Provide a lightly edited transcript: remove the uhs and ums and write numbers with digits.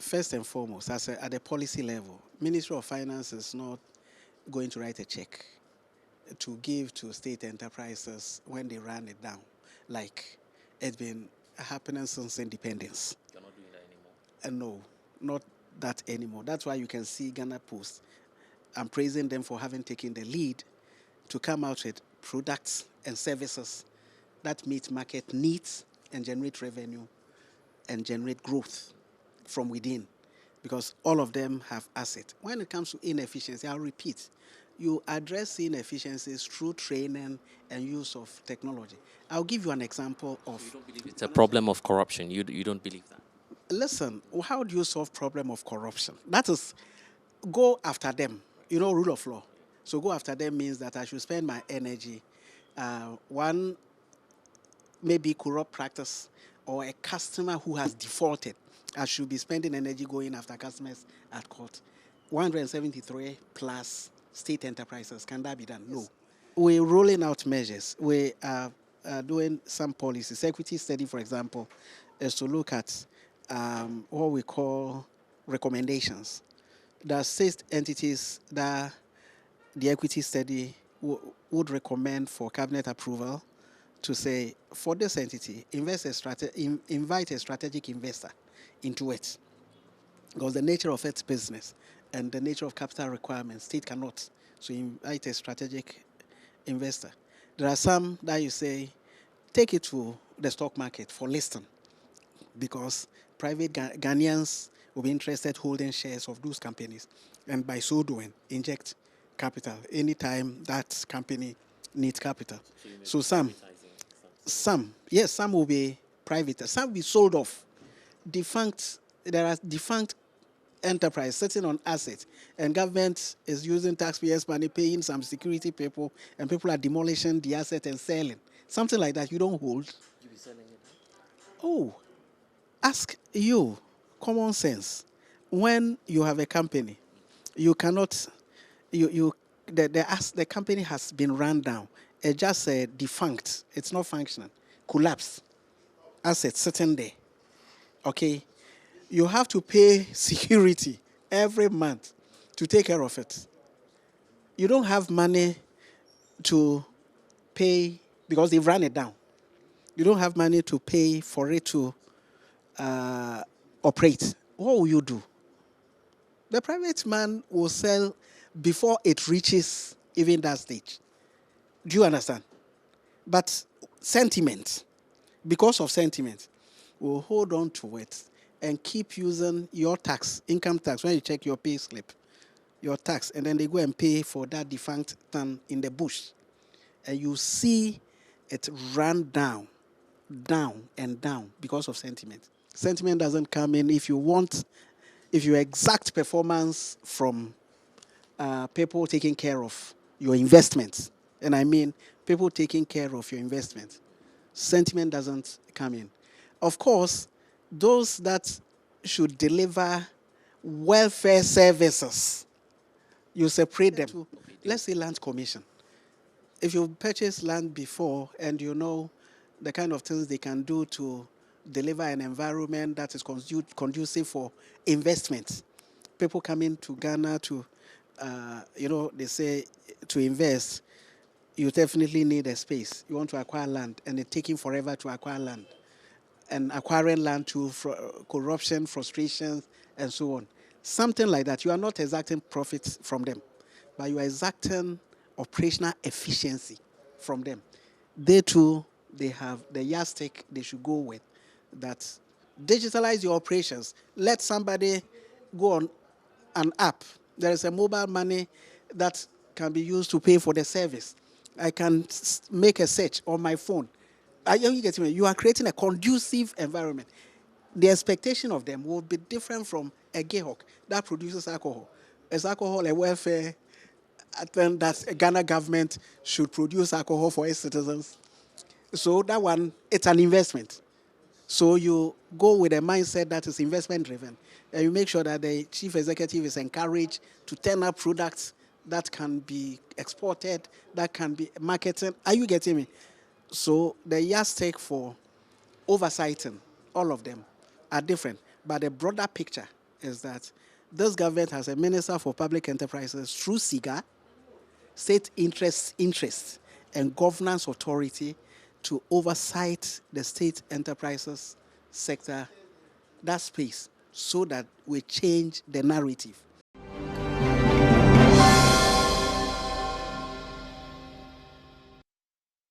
First and foremost, at the policy level, Ministry of Finance is not going to write a check to give to state enterprises when they run it down, like it's been happening since independence. You're not doing that anymore. And no, not that anymore. That's why you can see Ghana Post. I'm praising them for having taken the lead to come out with products and services that meet market needs and generate revenue and generate growth from within, because all of them have asset. When it comes to inefficiency, I'll repeat, you address inefficiencies through training and use of technology. I'll give you an example of. So you don't believe it's a problem of corruption? You don't believe that? Listen, how do you solve problem of corruption? That is, go after them. You know, rule of law. So go after them means that I should spend my energy. One maybe corrupt practice or a customer who has defaulted, I should be spending energy going after customers at court. 173 plus state enterprises. Can that be done? No. We're rolling out measures. We are doing some policies. Equity study, for example, is to look at what we call recommendations. There are state entities that the equity study would recommend for cabinet approval to say, for this entity, invite a strategic investor into it. Because the nature of its business and the nature of capital requirements, state cannot. So invite a strategic investor. There are some that you say, take it to the stock market for listing, because private Ghanaians will be interested holding shares of those companies, and by so doing, inject capital anytime that company needs capital. So some, yes, some will be private, some will be sold off. There are defunct enterprise sitting on assets, and government is using taxpayers' money, paying some security people, and people are demolishing the asset and selling. Something like that you don't hold. You be selling it? Oh, ask you, common sense. When you have a company, you cannot, the company has been run down. It just defunct. It's not functioning. Collapse. Assets sitting there. Okay? You have to pay security every month to take care of it. You don't have money to pay because they've run it down. You don't have money to pay for it to operate. What will you do? The private man will sell before it reaches even that stage. Do you understand? But sentiment, because of sentiment, will hold on to it and keep using your tax, income tax, when you check your pay slip, your tax, and then they go and pay for that defunct thing in the bush. And you see it run down, down, and down because of sentiment. Sentiment doesn't come in if you exact performance from people taking care of your investments. And I mean people taking care of your investment. Sentiment doesn't come in. Of course, those that should deliver welfare services, you separate them. Let's say land commission. If you purchased land before and you know the kind of things they can do to deliver an environment that is conducive for investment, people coming to Ghana to, they say to invest, you definitely need a space. You want to acquire land, and it's taking forever to acquire land. And acquiring land to corruption, frustrations, and so on. Something like that. You are not exacting profits from them, but you are exacting operational efficiency from them. They too, they have the yardstick they should go with. That digitalize your operations. Let somebody go on an app. There is a mobile money that can be used to pay for the service. I can make a search on my phone. Are you getting me? You are creating a conducive environment. The expectation of them will be different from a gayhawk that produces alcohol. Is alcohol a welfare? I think that a Ghana government should produce alcohol for its citizens. So that one, it's an investment. So you go with a mindset that is investment driven, and you make sure that the chief executive is encouraged to turn up products that can be exported, that can be marketed. Are you getting me? So the yardstick for oversighting, all of them are different. But the broader picture is that this government has a Minister for Public Enterprises through SIGA, State Interest and Governance Authority, to oversight the state enterprises sector, that space, so that we change the narrative